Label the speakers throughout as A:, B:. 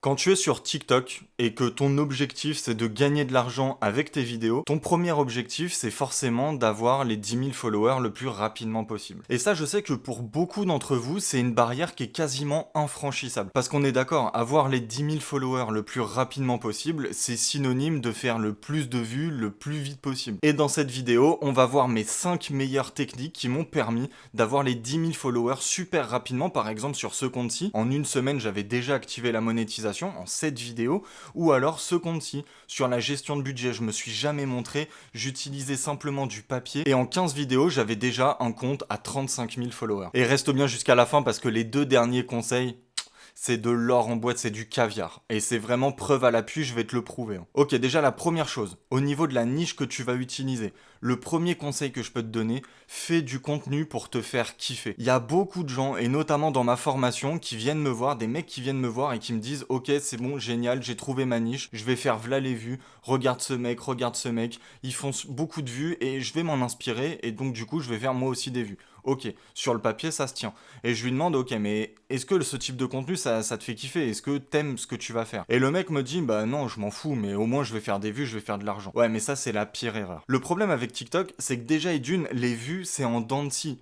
A: Quand tu es sur TikTok et que ton objectif c'est de gagner de l'argent avec tes vidéos, ton premier objectif c'est forcément d'avoir les 10 000 followers le plus rapidement possible. Et ça, je sais que pour beaucoup d'entre vous, c'est une barrière qui est quasiment infranchissable. Parce qu'on est d'accord, avoir les 10 000 followers le plus rapidement possible, c'est synonyme de faire le plus de vues le plus vite possible. Et dans cette vidéo, on va voir mes 5 meilleures techniques qui m'ont permis d'avoir les 10 000 followers super rapidement. Par exemple, sur ce compte-ci, en une semaine, j'avais déjà activé la monétisation en 7 vidéos, ou alors ce compte-ci, sur la gestion de budget, je me suis jamais montré, j'utilisais simplement du papier, et en 15 vidéos, j'avais déjà un compte à 35 000 followers. Et reste bien jusqu'à la fin parce que les deux derniers conseils, c'est de l'or en boîte, c'est du caviar. Et c'est vraiment preuve à l'appui, je vais te le prouver. Ok, déjà la première chose, au niveau de la niche que tu vas utiliser, le premier conseil que je peux te donner, fais du contenu pour te faire kiffer. Il y a beaucoup de gens, et notamment dans ma formation, qui viennent me voir, des mecs qui viennent me voir et qui me disent ok, c'est bon, génial, j'ai trouvé ma niche, je vais faire v'là les vues, regarde ce mec, ils font beaucoup de vues et je vais m'en inspirer et donc du coup je vais faire moi aussi des vues. Ok, sur le papier ça se tient. Et je lui demande ok, mais est-ce que ce type de contenu ça te fait kiffer? Est-ce que t'aimes ce que tu vas faire? Et le mec me dit bah non, je m'en fous, mais au moins je vais faire des vues, je vais faire de l'argent. Ouais, mais ça c'est la pire erreur. Le problème avec TikTok, c'est que déjà et d'une, les vues c'est en dents de scie.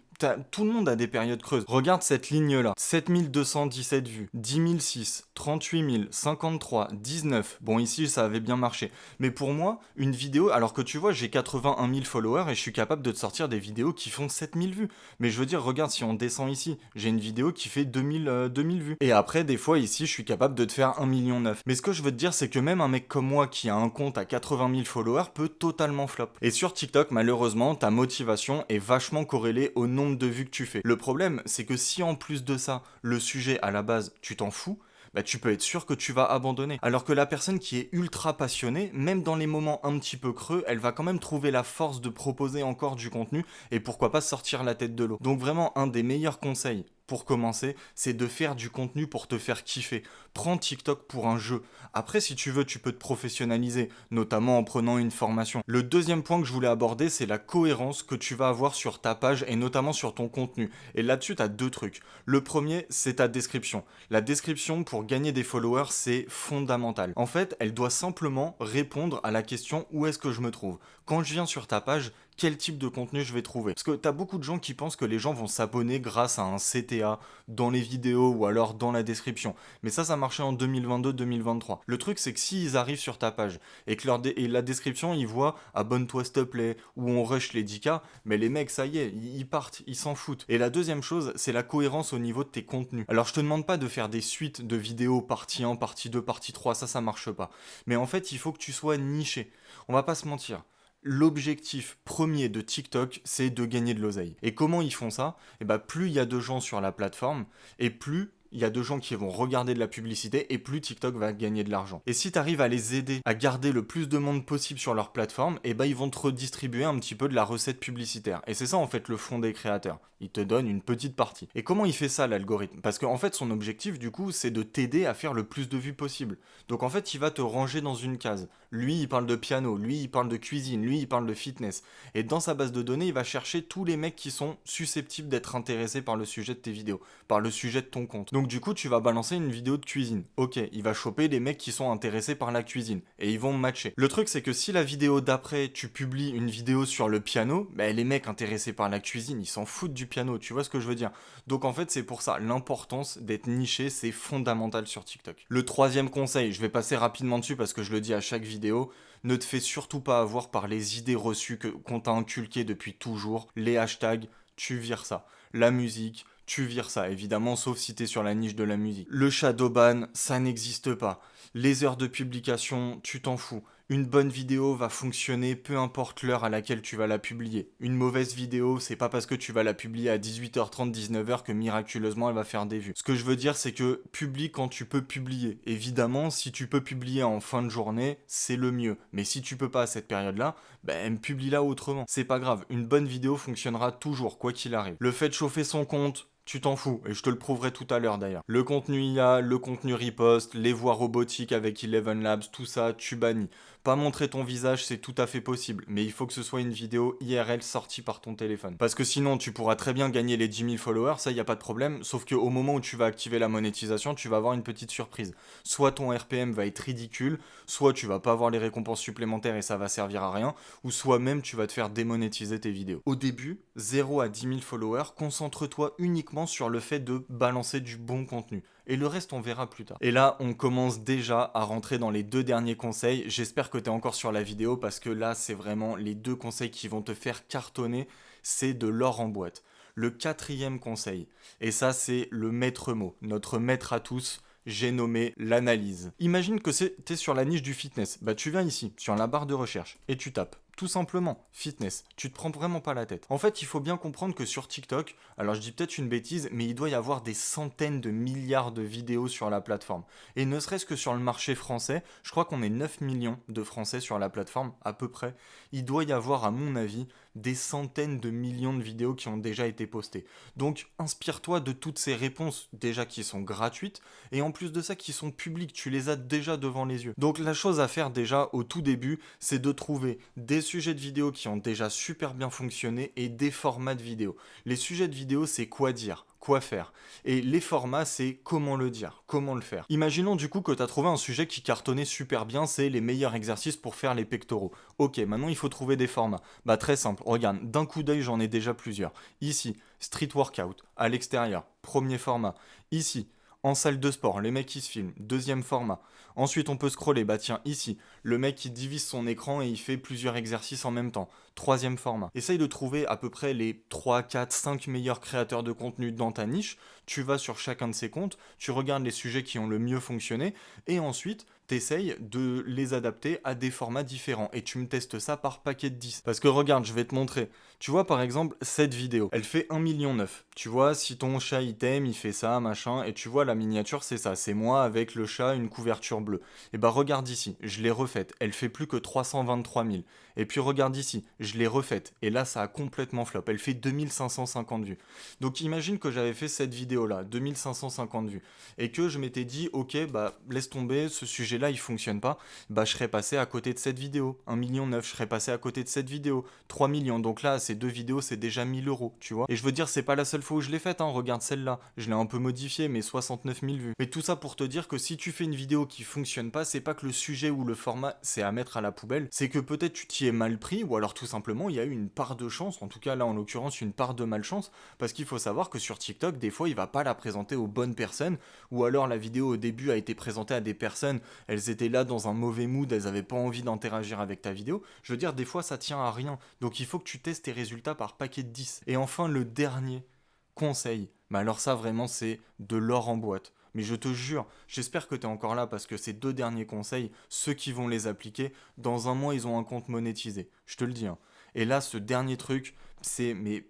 A: Tout le monde a des périodes creuses. Regarde cette ligne-là. 7 217 vues, 10 006, 38 000, 53, 19. Bon, ici, ça avait bien marché. Mais pour moi, une vidéo, alors que tu vois, j'ai 81 000 followers et je suis capable de te sortir des vidéos qui font 7 000 vues. Mais je veux dire, regarde, si on descend ici, j'ai une vidéo qui fait 2000 vues. Et après, des fois, ici, je suis capable de te faire 1,9 million. Mais ce que je veux te dire, c'est que même un mec comme moi qui a un compte à 80 000 followers peut totalement flop. Et sur TikTok, malheureusement, ta motivation est vachement corrélée au nombre de vues que tu fais. Le problème, c'est que si en plus de ça, le sujet à la base, tu t'en fous, bah tu peux être sûr que tu vas abandonner. Alors que la personne qui est ultra passionnée, même dans les moments un petit peu creux, elle va quand même trouver la force de proposer encore du contenu et pourquoi pas sortir la tête de l'eau. Donc vraiment, un des meilleurs conseils pour commencer, c'est de faire du contenu pour te faire kiffer. Prends TikTok pour un jeu. Après, si tu veux, tu peux te professionnaliser, notamment en prenant une formation. Le deuxième point que je voulais aborder, c'est la cohérence que tu vas avoir sur ta page et notamment sur ton contenu. Et là-dessus, tu as deux trucs. Le premier, c'est ta description. La description, pour gagner des followers, c'est fondamental. En fait, elle doit simplement répondre à la question où est-ce que je me trouve. Quand je viens sur ta page, quel type de contenu je vais trouver. Parce que t'as beaucoup de gens qui pensent que les gens vont s'abonner grâce à un CTA dans les vidéos ou alors dans la description. Mais ça marchait en 2022-2023. Le truc, c'est que s'ils arrivent sur ta page et que et la description, ils voient abonne-toi s'il te plaît ou on rush les 10K, mais les mecs, ça y est, ils partent, ils s'en foutent. Et la deuxième chose, c'est la cohérence au niveau de tes contenus. Alors, je te demande pas de faire des suites de vidéos partie 1, partie 2, partie 3, ça marche pas. Mais en fait, il faut que tu sois niché. On va pas se mentir. L'objectif premier de TikTok, c'est de gagner de l'oseille. Et comment ils font ça? Et bah, plus il y a de gens sur la plateforme, et plus il y a de gens qui vont regarder de la publicité et plus TikTok va gagner de l'argent. Et si tu arrives à les aider à garder le plus de monde possible sur leur plateforme, et ben ils vont te redistribuer un petit peu de la recette publicitaire. Et c'est ça en fait le fond des créateurs. Il te donne une petite partie. Et comment il fait ça l'algorithme? Parce qu'en fait son objectif du coup c'est de t'aider à faire le plus de vues possible. Donc en fait il va te ranger dans une case. Lui il parle de piano, lui il parle de cuisine, lui il parle de fitness. Et dans sa base de données il va chercher tous les mecs qui sont susceptibles d'être intéressés par le sujet de tes vidéos, par le sujet de ton compte. Donc du coup, tu vas balancer une vidéo de cuisine. Ok, il va choper les mecs qui sont intéressés par la cuisine et ils vont matcher. Le truc, c'est que si la vidéo d'après, tu publies une vidéo sur le piano, bah, les mecs intéressés par la cuisine, ils s'en foutent du piano. Tu vois ce que je veux dire? Donc en fait, c'est pour ça, l'importance d'être niché, c'est fondamental sur TikTok. Le troisième conseil, je vais passer rapidement dessus parce que je le dis à chaque vidéo, ne te fais surtout pas avoir par les idées reçues qu'on t'a inculquées depuis toujours. Les hashtags, tu vires ça. La musique, tu vires ça, évidemment, sauf si t'es sur la niche de la musique. Le shadowban, ça n'existe pas. Les heures de publication, tu t'en fous. Une bonne vidéo va fonctionner peu importe l'heure à laquelle tu vas la publier. Une mauvaise vidéo, c'est pas parce que tu vas la publier à 18h30, 19h que miraculeusement elle va faire des vues. Ce que je veux dire, c'est que publie quand tu peux publier. Évidemment, si tu peux publier en fin de journée, c'est le mieux. Mais si tu peux pas à cette période-là, ben publie-la autrement. C'est pas grave, une bonne vidéo fonctionnera toujours, quoi qu'il arrive. Le fait de chauffer son compte, tu t'en fous, et je te le prouverai tout à l'heure d'ailleurs. Le contenu IA, le contenu riposte, les voix robotiques avec Eleven Labs, tout ça, tu bannis. Pas montrer ton visage, c'est tout à fait possible, mais il faut que ce soit une vidéo IRL sortie par ton téléphone. Parce que sinon, tu pourras très bien gagner les 10 000 followers, ça, y a pas de problème, sauf qu'au moment où tu vas activer la monétisation, tu vas avoir une petite surprise. Soit ton RPM va être ridicule, soit tu vas pas avoir les récompenses supplémentaires et ça va servir à rien, ou soit même tu vas te faire démonétiser tes vidéos. Au début, 0 à 10 000 followers, concentre-toi uniquement sur le fait de balancer du bon contenu. Et le reste, on verra plus tard. Et là, on commence déjà à rentrer dans les 2 derniers conseils. J'espère que tu es encore sur la vidéo parce que là, c'est vraiment les 2 conseils qui vont te faire cartonner. C'est de l'or en boîte. Le 4e conseil, et ça, c'est le maître mot, notre maître à tous. J'ai nommé l'analyse. Imagine que t'es sur la niche du fitness. Bah tu viens ici, sur la barre de recherche, et tu tapes. Tout simplement, fitness. Tu te prends vraiment pas la tête. En fait, il faut bien comprendre que sur TikTok, alors je dis peut-être une bêtise, mais il doit y avoir des centaines de milliards de vidéos sur la plateforme. Et ne serait-ce que sur le marché français, je crois qu'on est 9 millions de Français sur la plateforme, à peu près. Il doit y avoir, à mon avis, des centaines de millions de vidéos qui ont déjà été postées. Donc, inspire-toi de toutes ces réponses, déjà qui sont gratuites, et en plus de ça, qui sont publiques. Tu les as déjà devant les yeux. Donc, la chose à faire déjà au tout début, c'est de trouver des sujets de vidéos qui ont déjà super bien fonctionné et des formats de vidéos. Les sujets de vidéos, c'est quoi dire, quoi faire. Et les formats, c'est comment le dire, comment le faire. Imaginons du coup que tu as trouvé un sujet qui cartonnait super bien, c'est les meilleurs exercices pour faire les pectoraux. Ok, maintenant il faut trouver des formats. Bah très simple, regarde, d'un coup d'œil j'en ai déjà plusieurs. Ici, street workout, à l'extérieur, premier format. Ici, en salle de sport, les mecs qui se filment, deuxième format. Ensuite, on peut scroller, bah tiens, ici, le mec qui divise son écran et il fait plusieurs exercices en même temps. Troisième format. Essaye de trouver à peu près les 3, 4, 5 meilleurs créateurs de contenu dans ta niche. Tu vas sur chacun de ces comptes, tu regardes les sujets qui ont le mieux fonctionné et ensuite, t'essayes de les adapter à des formats différents. Et tu me testes ça par paquet de 10. Parce que regarde, je vais te montrer. Tu vois par exemple cette vidéo, elle fait 1,9 million. Tu vois, si ton chat il t'aime, il fait ça, machin, et tu vois la miniature c'est ça, c'est moi avec le chat, une couverture bleue. Et bah regarde ici, je l'ai refaite, elle fait plus que 323 000. Et puis regarde ici, je l'ai refaite, et là ça a complètement flop, elle fait 2550 vues. Donc imagine que j'avais fait cette vidéo là, 2550 vues, et que je m'étais dit, ok, bah laisse tomber, ce sujet là il fonctionne pas, bah je serais passé à côté de cette vidéo, 1,9 million, je serais passé à côté de cette vidéo, 3 millions, donc là ces 2 vidéos c'est déjà 1000 euros, tu vois. Et je veux dire, c'est pas la seule fois où je l'ai faite, hein, regarde celle-là, je l'ai un peu modifiée, mais 69 000 vues. Mais tout ça pour te dire que si tu fais une vidéo qui fonctionne pas, c'est pas que le sujet ou le format c'est à mettre à la poubelle, c'est que peut-être tu t'y es mal pris, ou alors tout simplement il y a eu une part de chance, en tout cas là en l'occurrence une part de malchance, parce qu'il faut savoir que sur TikTok, des fois il va pas la présenter aux bonnes personnes, ou alors la vidéo au début a été présentée à des personnes, elles étaient là dans un mauvais mood, elles avaient pas envie d'interagir avec ta vidéo. Je veux dire, des fois ça tient à rien, donc il faut que tu testes tes résultats par paquet de 10. Et enfin le dernier conseil, mais alors ça vraiment c'est de l'or en boîte. Mais je te jure, j'espère que tu es encore là parce que ces 2 derniers conseils, ceux qui vont les appliquer, dans un mois ils ont un compte monétisé. Je te le dis. Hein. Et là, ce dernier truc, c'est mais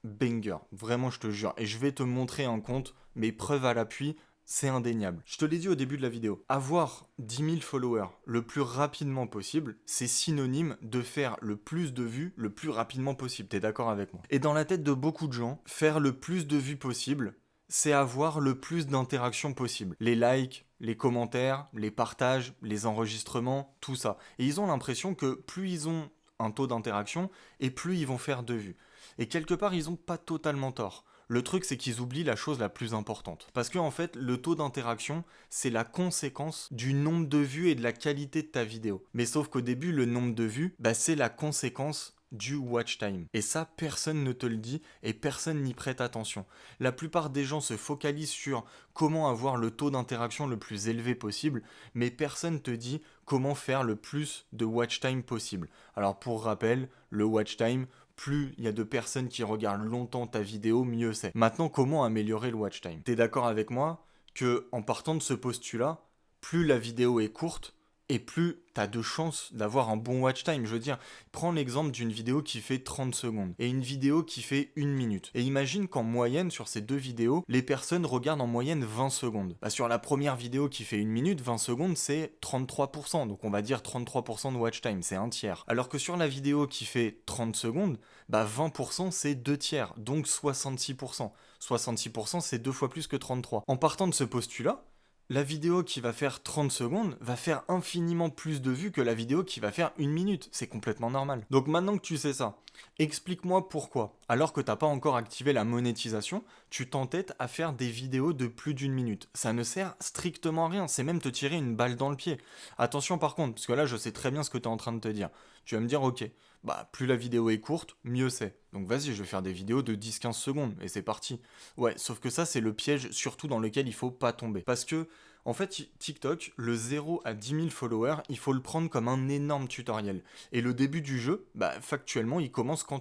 A: banger. Vraiment, je te jure. Et je vais te montrer un compte, mais preuve à l'appui, c'est indéniable. Je te l'ai dit au début de la vidéo. Avoir 10 000 followers le plus rapidement possible, c'est synonyme de faire le plus de vues le plus rapidement possible. T'es d'accord avec moi? Et dans la tête de beaucoup de gens, faire le plus de vues possible, c'est avoir le plus d'interactions possible. Les likes, les commentaires, les partages, les enregistrements, tout ça. Et ils ont l'impression que plus ils ont un taux d'interaction, et plus ils vont faire de vues. Et quelque part, ils n'ont pas totalement tort. Le truc, c'est qu'ils oublient la chose la plus importante. Parce que, en fait, le taux d'interaction, c'est la conséquence du nombre de vues et de la qualité de ta vidéo. Mais sauf qu'au début, le nombre de vues, bah, c'est la conséquence du watch time. Et ça, personne ne te le dit et personne n'y prête attention. La plupart des gens se focalisent sur comment avoir le taux d'interaction le plus élevé possible, mais personne te dit comment faire le plus de watch time possible. Alors pour rappel, le watch time, plus il y a de personnes qui regardent longtemps ta vidéo, mieux c'est. Maintenant, comment améliorer le watch time? T'es d'accord avec moi que en partant de ce postulat, plus la vidéo est courte, et plus t'as de chances d'avoir un bon watch time. Je veux dire, prends l'exemple d'une vidéo qui fait 30 secondes et une vidéo qui fait 1 minute. Et imagine qu'en moyenne, sur ces 2 vidéos, les personnes regardent en moyenne 20 secondes. Bah, sur la première vidéo qui fait 1 minute, 20 secondes, c'est 33%. Donc on va dire 33% de watch time, c'est un tiers. Alors que sur la vidéo qui fait 30 secondes, bah 20% c'est 2 tiers, donc 66%. 66%, c'est 2 fois plus que 33. En partant de ce postulat, la vidéo qui va faire 30 secondes va faire infiniment plus de vues que la vidéo qui va faire 1 minute. C'est complètement normal. Donc maintenant que tu sais ça, explique-moi pourquoi, alors que t'as pas encore activé la monétisation, tu t'entêtes à faire des vidéos de plus d'1 minute. Ça ne sert strictement à rien, c'est même te tirer une balle dans le pied. Attention par contre, parce que là je sais très bien ce que tu es en train de te dire. Tu vas me dire, ok, bah plus la vidéo est courte, mieux c'est. Donc vas-y, je vais faire des vidéos de 10-15 secondes, et c'est parti. Ouais, sauf que ça c'est le piège surtout dans lequel il faut pas tomber. Parce que en fait, TikTok, le 0 à 10 000 followers, il faut le prendre comme un énorme tutoriel. Et le début du jeu, bah, factuellement, il commence quand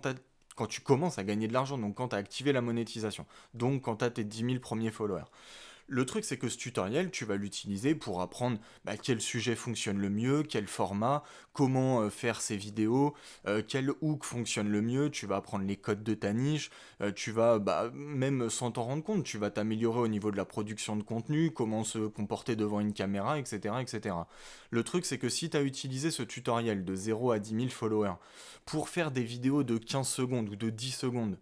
A: tu commences à gagner de l'argent, donc quand tu as activé la monétisation, donc quand tu as tes 10 000 premiers followers. Le truc, c'est que ce tutoriel, tu vas l'utiliser pour apprendre quel sujet fonctionne le mieux, quel format, comment faire ces vidéos, quel hook fonctionne le mieux, tu vas apprendre les codes de ta niche, tu vas, même sans t'en rendre compte, tu vas t'améliorer au niveau de la production de contenu, comment se comporter devant une caméra, etc. etc. Le truc, c'est que si tu as utilisé ce tutoriel de 0 à 10 000 followers pour faire des vidéos de 15 secondes ou de 10 secondes,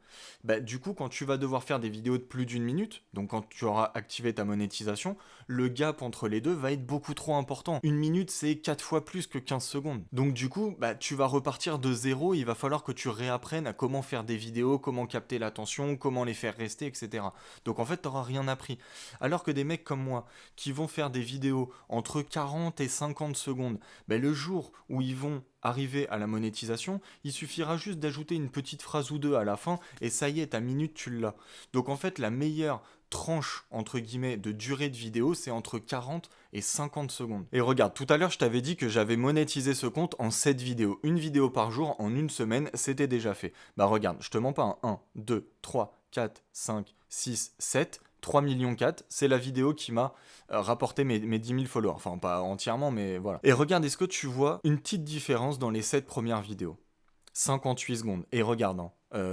A: du coup, quand tu vas devoir faire des vidéos de plus d'1 minute, donc quand tu auras activé ta monétisation, le gap entre les deux va être beaucoup trop important. 1 minute, c'est 4 fois plus que 15 secondes. Donc du coup, tu vas repartir de zéro, il va falloir que tu réapprennes à comment faire des vidéos, comment capter l'attention, comment les faire rester, etc. Donc en fait, tu n'auras rien appris. Alors que des mecs comme moi, qui vont faire des vidéos entre 40 et 50 secondes, le jour où ils vont arriver à la monétisation, il suffira juste d'ajouter une petite phrase ou deux à la fin et ça y est, ta minute tu l'as. Donc en fait, la meilleure tranche entre guillemets de durée de vidéo, c'est entre 40 et 50 secondes. Et regarde, tout à l'heure je t'avais dit que j'avais monétisé ce compte en 7 vidéos. Une vidéo par jour en une semaine, c'était déjà fait. Bah regarde, je te mens pas, 1, 2, 3, 4, 5, 6, 7... 3 millions 4, c'est la vidéo qui m'a rapporté mes 10 000 followers. Enfin, pas entièrement, mais voilà. Et regarde, est-ce que tu vois une petite différence dans les 7 premières vidéos? 58 secondes. Et regarde,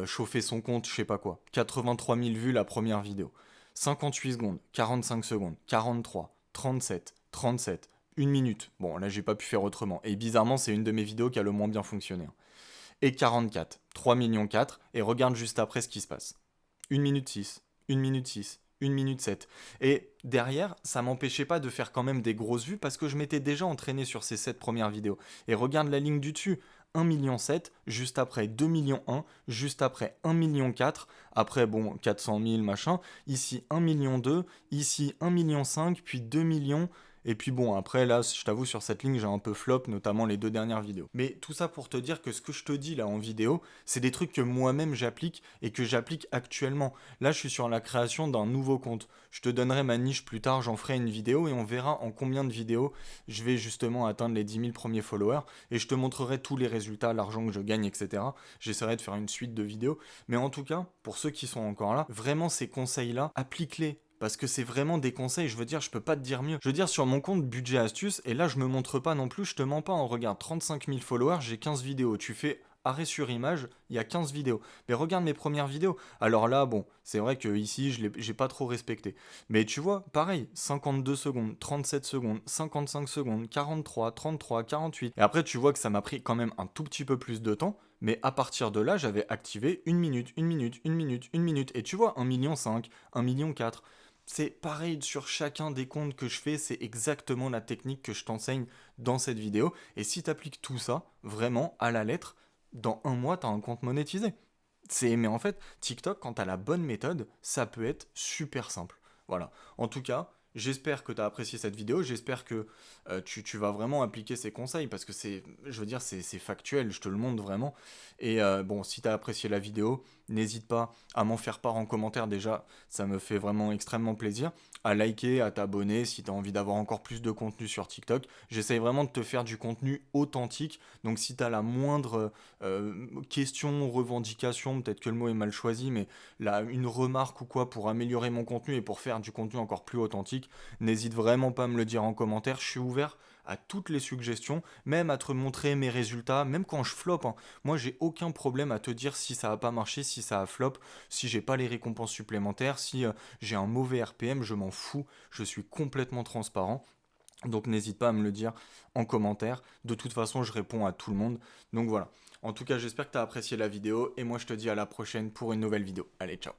A: chauffer son compte, je sais pas quoi. 83 000 vues la première vidéo. 58 secondes, 45 secondes, 43, 37, 37, 1 minute. Bon, là, j'ai pas pu faire autrement. Et bizarrement, c'est une de mes vidéos qui a le moins bien fonctionné. Et 44, 3 millions 4. Et regarde juste après ce qui se passe. 1 minute 6, 1 minute 6, 1 minute 7. Et derrière, ça m'empêchait pas de faire quand même des grosses vues parce que je m'étais déjà entraîné sur ces 7 premières vidéos. Et regarde la ligne du dessus. 1 million 7, juste après 2 millions 1, juste après 1 million 4, après bon 400 000 machin, ici 1 million 2, ici 1 million 5, puis 2 millions, et puis bon après là je t'avoue sur cette ligne j'ai un peu flop, notamment les 2 dernières vidéos. Mais tout ça pour te dire que ce que je te dis là en vidéo, c'est des trucs que moi-même j'applique et que j'applique actuellement. Là je suis sur la création d'un nouveau compte. Je te donnerai ma niche plus tard, j'en ferai une vidéo et on verra en combien de vidéos je vais justement atteindre les 10 000 premiers followers et je te montrerai tous les résultats, l'argent que je gagne, etc. J'essaierai de faire une suite de vidéos. Mais en tout cas, pour ceux qui sont encore là, vraiment ces conseils-là, applique-les. Parce que c'est vraiment des conseils, je veux dire, je peux pas te dire mieux. Je veux dire, sur mon compte budget astuce, et là je me montre pas non plus, je te mens pas, on regarde 35 000 followers, j'ai 15 vidéos. Tu fais arrêt sur image, il y a 15 vidéos. Mais regarde mes premières vidéos. Alors là, bon, c'est vrai que ici, j'ai pas trop respecté. Mais tu vois, pareil, 52 secondes, 37 secondes, 55 secondes, 43, 33, 48. Et après, tu vois que ça m'a pris quand même un tout petit peu plus de temps. Mais à partir de là, j'avais activé 1 minute, 1 minute, 1 minute, 1 minute. Et tu vois, 1 million 5, 1 million 4. C'est pareil sur chacun des comptes que je fais, c'est exactement la technique que je t'enseigne dans cette vidéo. Et si tu appliques tout ça, vraiment, à la lettre, dans un mois, tu as un compte monétisé. Mais en fait, TikTok, quand tu as la bonne méthode, ça peut être super simple. Voilà. En tout cas, j'espère que tu as apprécié cette vidéo. J'espère que tu vas vraiment appliquer ces conseils parce que je veux dire, c'est factuel. Je te le montre vraiment. Et bon, si tu as apprécié la vidéo, n'hésite pas à m'en faire part en commentaire. Déjà, ça me fait vraiment extrêmement plaisir. À liker, à t'abonner si tu as envie d'avoir encore plus de contenu sur TikTok. J'essaye vraiment de te faire du contenu authentique. Donc, si tu as la moindre question, revendication, peut-être que le mot est mal choisi, mais là, une remarque ou quoi pour améliorer mon contenu et pour faire du contenu encore plus authentique, n'hésite vraiment pas à me le dire en commentaire. Je suis ouvert à toutes les suggestions, même à te montrer mes résultats, même quand je floppe. Moi, j'ai aucun problème à te dire si ça a pas marché, si ça a flop, si j'ai pas les récompenses supplémentaires, si j'ai un mauvais RPM, je m'en fous. Je suis complètement transparent. Donc n'hésite pas à me le dire en commentaire. De toute façon, je réponds à tout le monde. Donc voilà. En tout cas, j'espère que tu as apprécié la vidéo et moi je te dis à la prochaine pour une nouvelle vidéo. Allez, ciao.